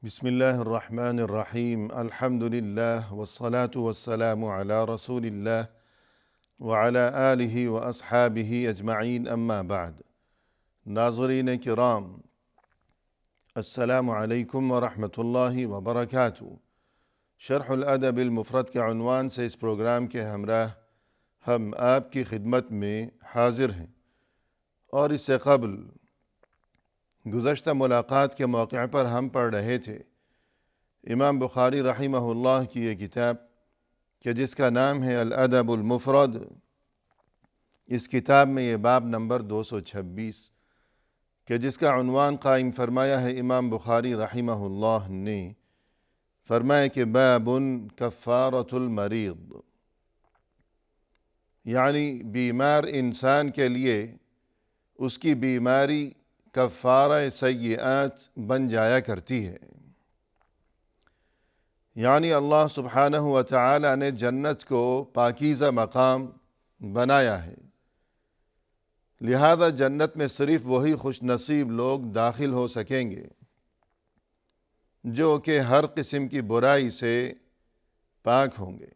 بسم الله الرحمن الرحيم الحمد لله والصلاة والسلام على رسول الله وعلى آله وأصحابه أجمعين أما بعد ناظرین کرام السلام علیکم ورحمۃ اللہ وبرکاتہ۔ شرح الادب المفرد کے عنوان سے اس پروگرام کے ہمراہ ہم آپ کی خدمت میں حاضر ہیں، اور اس سے قبل گزشتہ ملاقات کے موقع پر ہم پڑھ رہے تھے امام بخاری رحمہ اللہ کی یہ کتاب کہ جس کا نام ہے الادب المفرد۔ اس کتاب میں یہ باب نمبر 226 کہ جس کا عنوان قائم فرمایا ہے امام بخاری رحمہ اللہ نے، فرمایا کہ باب کفارۃ المریض، یعنی بیمار انسان کے لیے اس کی بیماری کفارہ سیئات بن جایا کرتی ہے۔ یعنی اللہ سبحانہ و تعالی نے جنت کو پاکیزہ مقام بنایا ہے، لہذا جنت میں صرف وہی خوش نصیب لوگ داخل ہو سکیں گے جو کہ ہر قسم کی برائی سے پاک ہوں گے،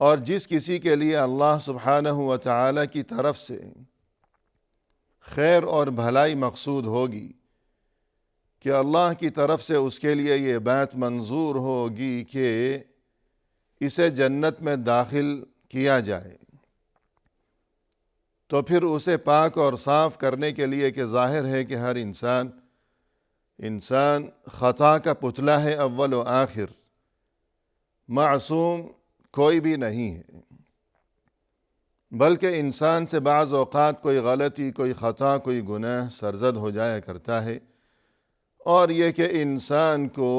اور جس کسی کے لیے اللہ سبحانہ و تعالی کی طرف سے خیر اور بھلائی مقصود ہوگی کہ اللہ کی طرف سے اس کے لیے یہ بات منظور ہوگی کہ اسے جنت میں داخل کیا جائے، تو پھر اسے پاک اور صاف کرنے کے لیے کہ ظاہر ہے کہ ہر انسان خطا کا پتلا ہے اول و آخر، معصوم کوئی بھی نہیں ہے، بلکہ انسان سے بعض اوقات کوئی غلطی، کوئی خطا، کوئی گناہ سرزد ہو جایا کرتا ہے، اور یہ کہ انسان کو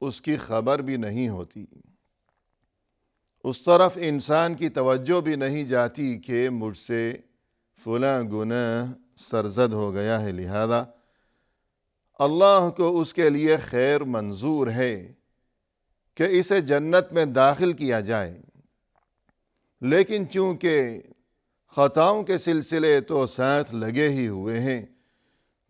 اس کی خبر بھی نہیں ہوتی، اس طرف انسان کی توجہ بھی نہیں جاتی کہ مجھ سے فلاں گناہ سرزد ہو گیا ہے، لہذا اللہ کو اس کے لیے خیر منظور ہے کہ اسے جنت میں داخل کیا جائے، لیکن چونکہ خطاؤں کے سلسلے تو ساتھ لگے ہی ہوئے ہیں،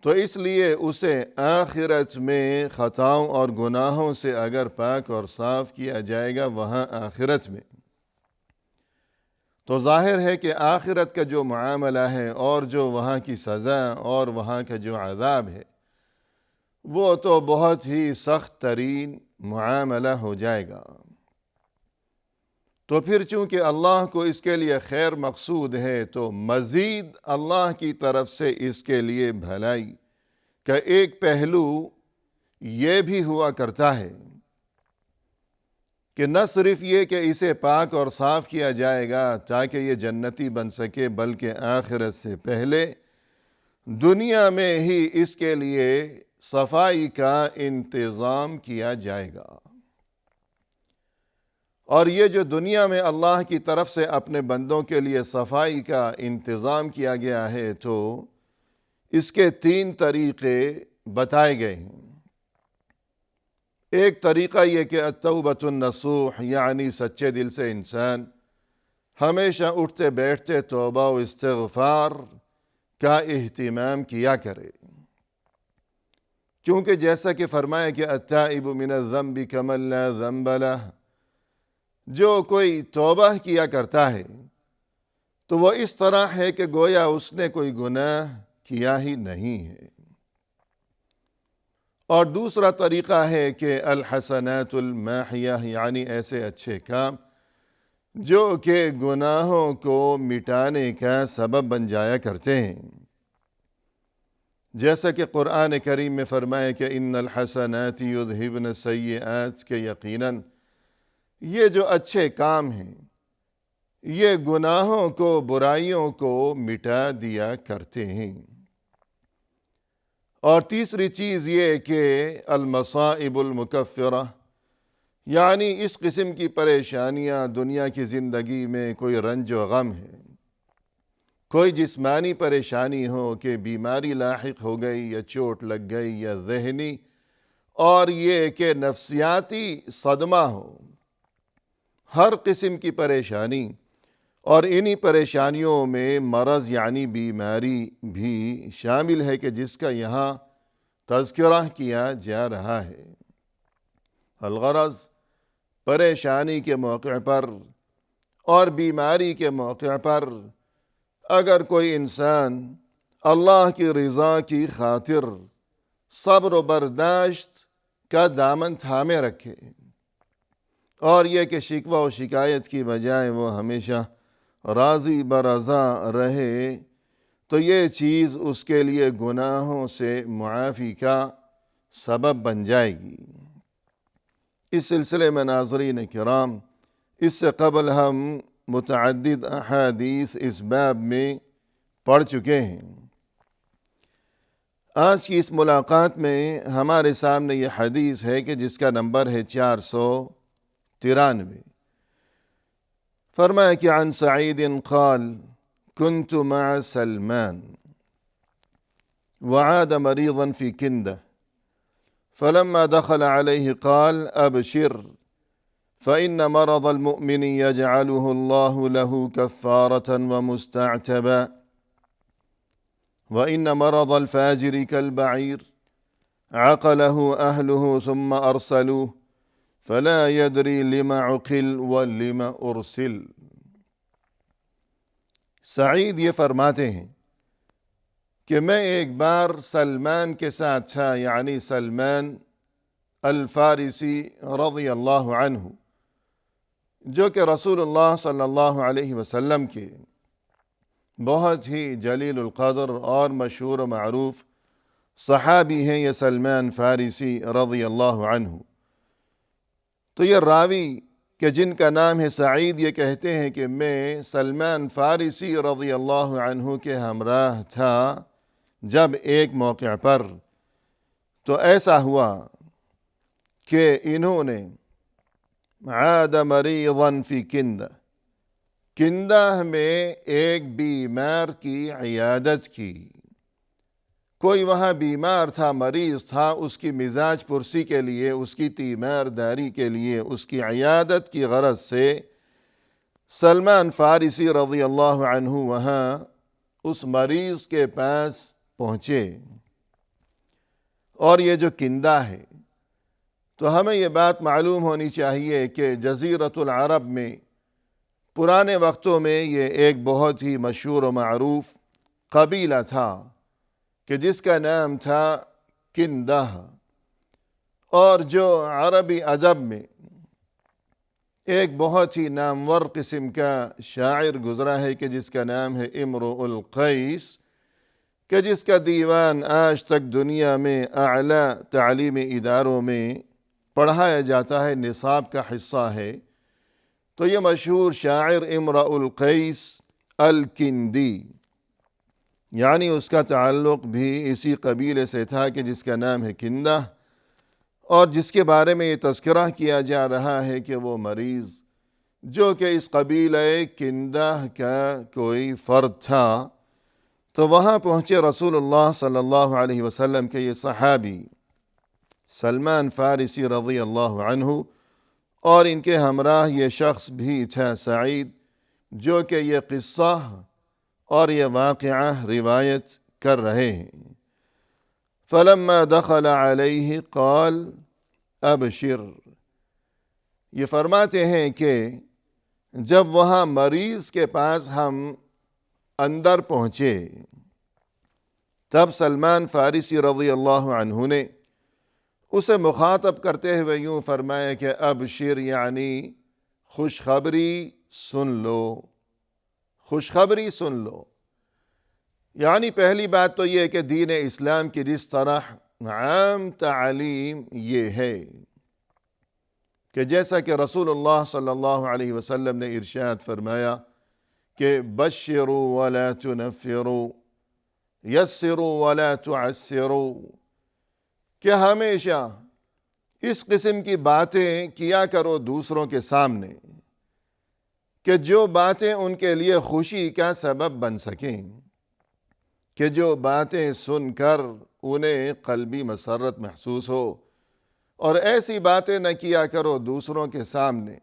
تو اس لیے اسے آخرت میں خطاؤں اور گناہوں سے اگر پاک اور صاف کیا جائے گا وہاں آخرت میں، تو ظاہر ہے کہ آخرت کا جو معاملہ ہے اور جو وہاں کی سزا اور وہاں کا جو عذاب ہے وہ تو بہت ہی سخت ترین معاملہ ہو جائے گا۔ تو پھر چونکہ اللہ کو اس کے لیے خیر مقصود ہے، تو مزید اللہ کی طرف سے اس کے لیے بھلائی کا ایک پہلو یہ بھی ہوا کرتا ہے کہ نہ صرف یہ کہ اسے پاک اور صاف کیا جائے گا تاکہ یہ جنتی بن سکے، بلکہ آخرت سے پہلے دنیا میں ہی اس کے لیے صفائی کا انتظام کیا جائے گا، اور یہ جو دنیا میں اللہ کی طرف سے اپنے بندوں کے لیے صفائی کا انتظام کیا گیا ہے، تو اس کے 3 طریقے بتائے گئے ہیں۔ ایک طریقہ یہ کہ التوبۃ النصوح، یعنی سچے دل سے انسان ہمیشہ اٹھتے بیٹھتے توبہ و استغفار کا اہتمام کیا کرے، کیونکہ جیسا کہ فرمایا کہ التائب من الذنب کمن لا ذنب لہ، جو کوئی توبہ کیا کرتا ہے تو وہ اس طرح ہے کہ گویا اس نے کوئی گناہ کیا ہی نہیں ہے۔ اور دوسرا طریقہ ہے کہ الحسنات الماحیہ، یعنی ایسے اچھے کام جو کہ گناہوں کو مٹانے کا سبب بن جایا کرتے ہیں، جیسا کہ قرآن کریم میں فرمایا کہ ان الحسنات یذہبن السیئات، کہ یقیناً یہ جو اچھے کام ہیں یہ گناہوں کو، برائیوں کو مٹا دیا کرتے ہیں۔ اور تیسری چیز یہ کہ المصائب المکفرہ، یعنی اس قسم کی پریشانیاں دنیا کی زندگی میں، کوئی رنج و غم ہے، کوئی جسمانی پریشانی ہو کہ بیماری لاحق ہو گئی یا چوٹ لگ گئی، یا ذہنی، اور یہ کہ نفسیاتی صدمہ ہو، ہر قسم کی پریشانی، اور انہی پریشانیوں میں مرض یعنی بیماری بھی شامل ہے کہ جس کا یہاں تذکرہ کیا جا رہا ہے۔ الغرض پریشانی کے موقع پر اور بیماری کے موقع پر اگر کوئی انسان اللہ کی رضا کی خاطر صبر و برداشت کا دامن تھامے رکھے اور یہ کہ شکوہ و شکایت کی بجائے وہ ہمیشہ راضی برضا رہے، تو یہ چیز اس کے لیے گناہوں سے معافی کا سبب بن جائے گی۔ اس سلسلے میں ناظرین کرام، اس سے قبل ہم متعدد احادیث اس باب میں پڑھ چکے ہیں۔ آج کی اس ملاقات میں ہمارے سامنے یہ حدیث ہے کہ جس کا نمبر ہے 493۔ فرمایا کہ عن سعید قال كنت مع سلمان وعاد مريضا في كندة فلما دخل عليه قال أبشر فإن مرض المؤمن يجعله الله له كفارة ومستعتبا وإن مرض الفاجر كالبعير عقله أهله ثم أرسلوه فلا يدري لما عقل ولما أرسل۔ سعید یہ فرماتے ہیں کہ میں ایک بار سلمان کے ساتھ تھا، یعنی سلمان الفارسی رضی اللہ عنہ، جو کہ رسول اللہ صلی اللہ علیہ وسلم کے بہت ہی جلیل القدر اور مشہور و معروف صحابی ہیں یہ سلمان فارسی رضی اللہ عنہ۔ تو یہ راوی کہ جن کا نام ہے سعید، یہ کہتے ہیں کہ میں سلمان فارسی رضی اللہ عنہ کے ہمراہ تھا جب ایک موقع پر تو ایسا ہوا کہ انہوں نے عاد مریضا فی کندہ، کندہ میں ایک بیمار کی عیادت کی۔ کوئی وہاں بیمار تھا، مریض تھا، اس کی مزاج پرسی کے لیے، اس کی تیمارداری کے لیے، اس کی عیادت کی غرض سے سلمان فارسی رضی اللہ عنہ وہاں اس مریض کے پاس پہنچے۔ اور یہ جو کندہ ہے، تو ہمیں یہ بات معلوم ہونی چاہیے کہ جزیرۃ العرب میں پرانے وقتوں میں یہ ایک بہت ہی مشہور و معروف قبیلہ تھا کہ جس کا نام تھا کندہ، اور جو عربی ادب میں ایک بہت ہی نامور قسم کا شاعر گزرا ہے کہ جس کا نام ہے امرؤ القیس، کہ جس کا دیوان آج تک دنیا میں اعلیٰ تعلیمی اداروں میں پڑھایا جاتا ہے، نصاب کا حصہ ہے۔ تو یہ مشہور شاعر امرؤ القیس الکندی، یعنی اس کا تعلق بھی اسی قبیلے سے تھا کہ جس کا نام ہے کندہ، اور جس کے بارے میں یہ تذکرہ کیا جا رہا ہے کہ وہ مریض جو کہ اس قبیلہ کندہ کا کوئی فرد تھا، تو وہاں پہنچے رسول اللہ صلی اللہ علیہ وسلم کے یہ صحابی سلمان فارسی رضی اللہ عنہ، اور ان کے ہمراہ یہ شخص بھی تھا سعید، جو کہ یہ قصہ اور یہ واقعہ روایت کر رہے ہیں۔ فلما دخل علیہ قال ابشر، یہ فرماتے ہیں کہ جب وہاں مریض کے پاس ہم اندر پہنچے، تب سلمان فارسی رضی اللہ عنہ نے اسے مخاطب کرتے ہوئے یوں فرمایا کہ ابشر، یعنی خوشخبری سن لو، خوشخبری سن لو۔ یعنی پہلی بات تو یہ کہ دین اسلام کی جس طرح عام تعلیم یہ ہے کہ جیسا کہ رسول اللہ صلی اللہ علیہ وسلم نے ارشاد فرمایا کہ بشروا ولا تنفروا یسروا ولا تعسروا، کہ ہمیشہ اس قسم کی باتیں کیا کرو دوسروں کے سامنے کہ جو باتیں ان کے لیے خوشی کا سبب بن سکیں، کہ جو باتیں سن کر انہیں قلبی مسرت محسوس ہو، اور ایسی باتیں نہ کیا کرو دوسروں کے سامنے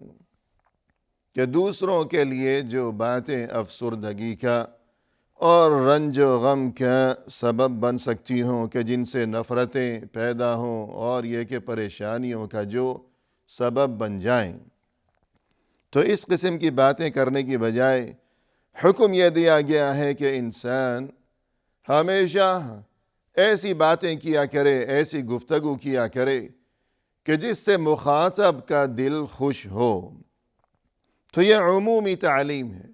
کہ دوسروں کے لیے جو باتیں افسردگی کا اور رنج و غم کا سبب بن سکتی ہوں کہ جن سے نفرتیں پیدا ہوں اور یہ کہ پریشانیوں کا جو سبب بن جائیں۔ تو اس قسم کی باتیں کرنے کی بجائے حکم یہ دیا گیا ہے کہ انسان ہمیشہ ایسی باتیں کیا کرے، ایسی گفتگو کیا کرے کہ جس سے مخاطب کا دل خوش ہو۔ تو یہ عمومی تعلیم ہے۔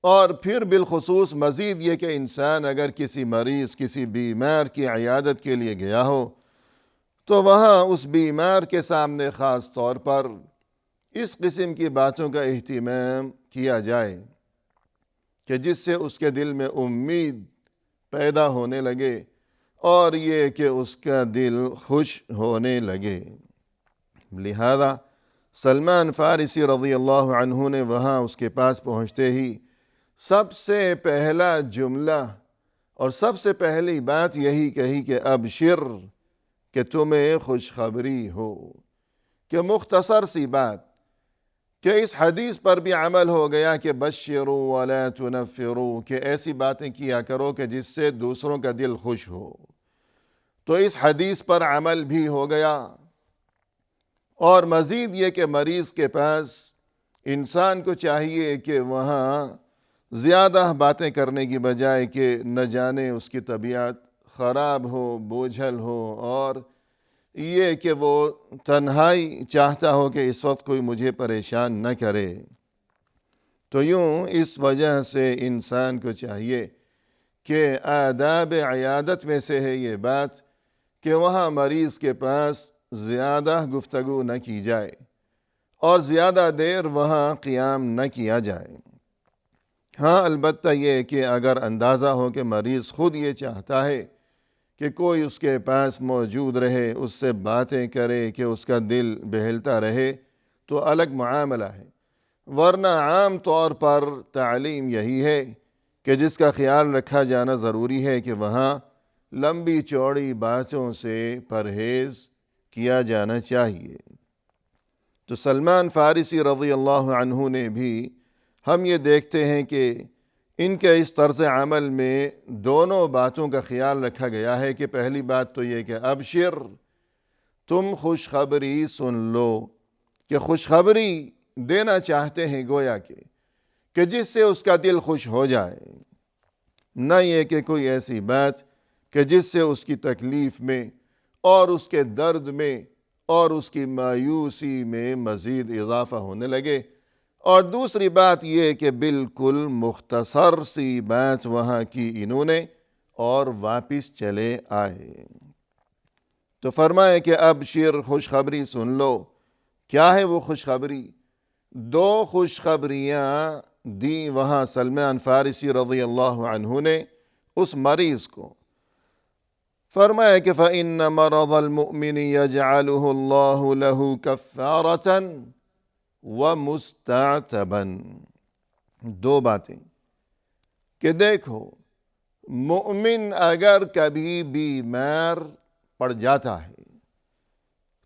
اور پھر بالخصوص مزید یہ کہ انسان اگر کسی مریض، کسی بیمار کی عیادت کے لیے گیا ہو تو وہاں اس بیمار کے سامنے خاص طور پر اس قسم کی باتوں کا اہتمام کیا جائے کہ جس سے اس کے دل میں امید پیدا ہونے لگے اور یہ کہ اس کا دل خوش ہونے لگے۔ لہذا سلمان فارسی رضی اللہ عنہ نے وہاں اس کے پاس پہنچتے ہی سب سے پہلا جملہ اور سب سے پہلی بات یہی کہی کہ ابشر، کہ تمہیں خوشخبری ہو۔ کہ مختصر سی بات کہ اس حدیث پر بھی عمل ہو گیا کہ بشروا ولا تنفروا، کہ ایسی باتیں کیا کرو کہ جس سے دوسروں کا دل خوش ہو۔ تو اس حدیث پر عمل بھی ہو گیا، اور مزید یہ کہ مریض کے پاس انسان کو چاہیے کہ وہاں زیادہ باتیں کرنے کی بجائے کہ نہ جانے اس کی طبیعت خراب ہو، بوجھل ہو، اور یہ کہ وہ تنہائی چاہتا ہو کہ اس وقت کوئی مجھے پریشان نہ کرے۔ تو یوں اس وجہ سے انسان کو چاہیے کہ آداب عیادت میں سے ہے یہ بات کہ وہاں مریض کے پاس زیادہ گفتگو نہ کی جائے اور زیادہ دیر وہاں قیام نہ کیا جائے۔ ہاں البتہ یہ کہ اگر اندازہ ہو کہ مریض خود یہ چاہتا ہے کہ کوئی اس کے پاس موجود رہے، اس سے باتیں کرے کہ اس کا دل بہلتا رہے، تو الگ معاملہ ہے، ورنہ عام طور پر تعلیم یہی ہے کہ جس کا خیال رکھا جانا ضروری ہے کہ وہاں لمبی چوڑی باتوں سے پرہیز کیا جانا چاہیے۔ تو سلمان فارسی رضی اللہ عنہ نے بھی ہم یہ دیکھتے ہیں کہ ان کے اس طرز عمل میں دونوں باتوں کا خیال رکھا گیا ہے کہ پہلی بات تو یہ کہ ابشر، تم خوشخبری سن لو، کہ خوشخبری دینا چاہتے ہیں گویا کہ جس سے اس کا دل خوش ہو جائے، نہ یہ کہ کوئی ایسی بات کہ جس سے اس کی تکلیف میں اور اس کے درد میں اور اس کی مایوسی میں مزید اضافہ ہونے لگے۔ اور دوسری بات یہ کہ بالکل مختصر سی بات وہاں کی انہوں نے اور واپس چلے آئے۔ تو فرمائے کہ ابشر، خوشخبری سن لو۔ کیا ہے وہ خوشخبری؟ دو خوشخبریاں دی وہاں سلمان فارسی رضی اللہ عنہ نے اس مریض کو۔ فرمایا کہ فَإِنَّ مَرَضَ الْمُؤْمِنِ يَجْعَلُهُ اللَّهُ لَهُ كَفَّارَةً وَمُسْتَعْتَبًا۔ دو باتیں کہ دیکھو، مؤمن اگر کبھی بیمار پڑ جاتا ہے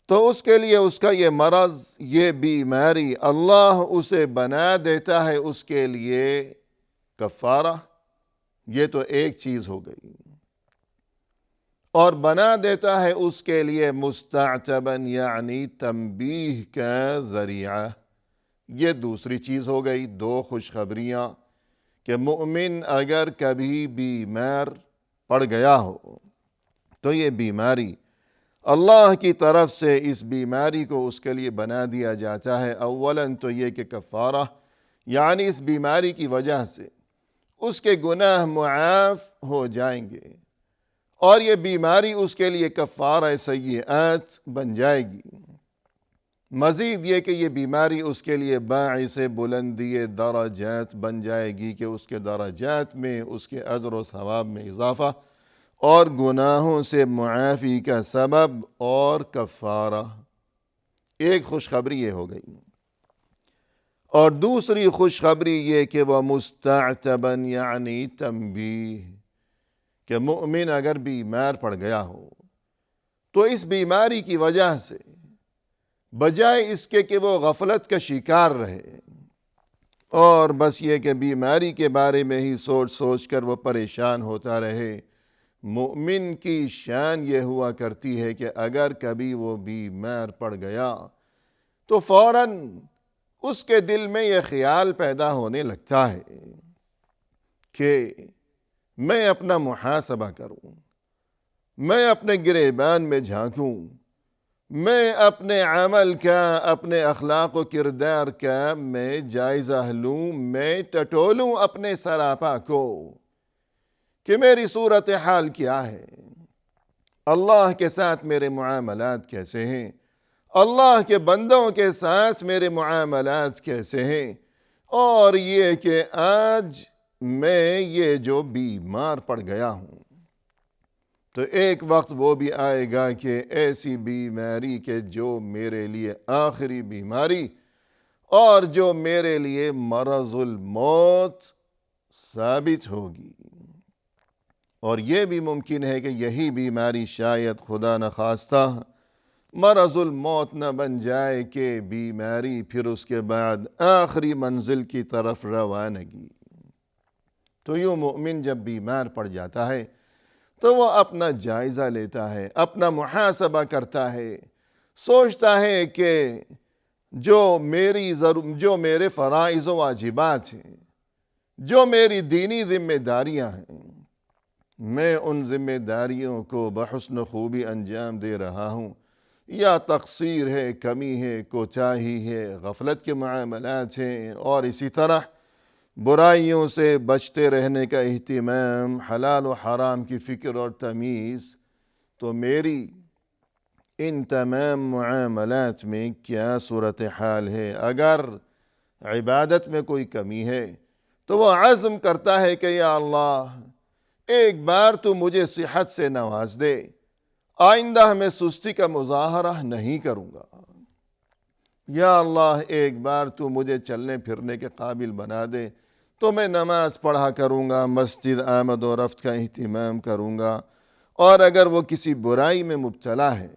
تو اس کے لیے اس کا یہ مرض، یہ بیماری، اللہ اسے بنا دیتا ہے اس کے لیے کفارہ۔ یہ تو ایک چیز ہو گئی، اور بنا دیتا ہے اس کے لیے مستعتباً، یعنی تنبیہ کا ذریعہ۔ یہ دوسری چیز ہو گئی۔ دو خوشخبریاں کہ مؤمن اگر کبھی بیمار پڑ گیا ہو تو یہ بیماری اللہ کی طرف سے اس بیماری کو اس کے لیے بنا دیا جاتا ہے۔ اولاً تو یہ کہ کفارہ، یعنی اس بیماری کی وجہ سے اس کے گناہ معاف ہو جائیں گے، اور یہ بیماری اس کے لیے کفارہ سیئات بن جائے گی۔ مزید یہ کہ یہ بیماری اس کے لیے باعث بلندی درجات بن جائے گی، کہ اس کے درجات میں، اس کے اجر و ثواب میں اضافہ، اور گناہوں سے معافی کا سبب اور کفارہ۔ ایک خوشخبری یہ ہو گئی، اور دوسری خوشخبری یہ کہ وہ مستعتباً، یعنی تنبیہ، کہ مؤمن اگر بیمار پڑ گیا ہو تو اس بیماری کی وجہ سے بجائے اس کے کہ وہ غفلت کا شکار رہے اور بس یہ کہ بیماری کے بارے میں ہی سوچ سوچ کر وہ پریشان ہوتا رہے۔ مومن کی شان یہ ہوا کرتی ہے کہ اگر کبھی وہ بیمار پڑ گیا تو فوراً اس کے دل میں یہ خیال پیدا ہونے لگتا ہے کہ میں اپنا محاسبہ کروں، میں اپنے گریبان میں جھانکوں، میں اپنے عمل کا، اپنے اخلاق و کردار کا میں جائزہ لوں، میں ٹٹولوں اپنے سراپا کو کہ میری صورتحال کیا ہے، اللہ کے ساتھ میرے معاملات کیسے ہیں، اللہ کے بندوں کے ساتھ میرے معاملات کیسے ہیں، اور یہ کہ آج میں یہ جو بیمار پڑ گیا ہوں تو ایک وقت وہ بھی آئے گا کہ ایسی بیماری کہ جو میرے لیے آخری بیماری اور جو میرے لیے مرض الموت ثابت ہوگی، اور یہ بھی ممکن ہے کہ یہی بیماری شاید خدا نخواستہ مرض الموت نہ بن جائے کہ بیماری پھر اس کے بعد آخری منزل کی طرف روانگی۔ تو یوں مومن جب بیمار پڑ جاتا ہے تو وہ اپنا جائزہ لیتا ہے، اپنا محاسبہ کرتا ہے، سوچتا ہے کہ جو میرے فرائض و واجبات ہیں، جو میری دینی ذمہ داریاں ہیں، میں ان ذمہ داریوں کو بحسن خوبی انجام دے رہا ہوں یا تقصیر ہے، کمی ہے، کوتاہی ہے، غفلت کے معاملات ہیں، اور اسی طرح برائیوں سے بچتے رہنے کا اہتمام، حلال و حرام کی فکر اور تمیز، تو میری ان تمام معاملات میں کیا صورتحال ہے۔ اگر عبادت میں کوئی کمی ہے تو وہ عزم کرتا ہے کہ یا اللہ ایک بار تو مجھے صحت سے نواز دے، آئندہ میں سستی کا مظاہرہ نہیں کروں گا، یا اللہ ایک بار تو مجھے چلنے پھرنے کے قابل بنا دے تو میں نماز پڑھا کروں گا، مسجد آمد و رفت کا اہتمام کروں گا، اور اگر وہ کسی برائی میں مبتلا ہے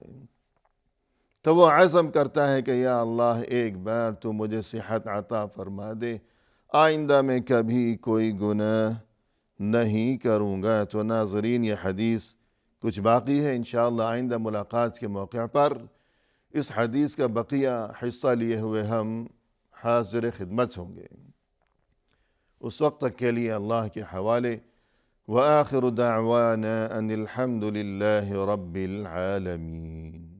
تو وہ عزم کرتا ہے کہ یا اللہ ایک بار تو مجھے صحت عطا فرما دے، آئندہ میں کبھی کوئی گناہ نہیں کروں گا۔ تو ناظرین، یہ حدیث کچھ باقی ہے، انشاءاللہ آئندہ ملاقات کے موقع پر اس حدیث کا بقیہ حصہ لیے ہوئے ہم حاضر خدمت ہوں گے۔ اس وقت تک کے لیے اللہ کے حوالے، وآخر دعوانا ان الحمد للہ رب العالمین۔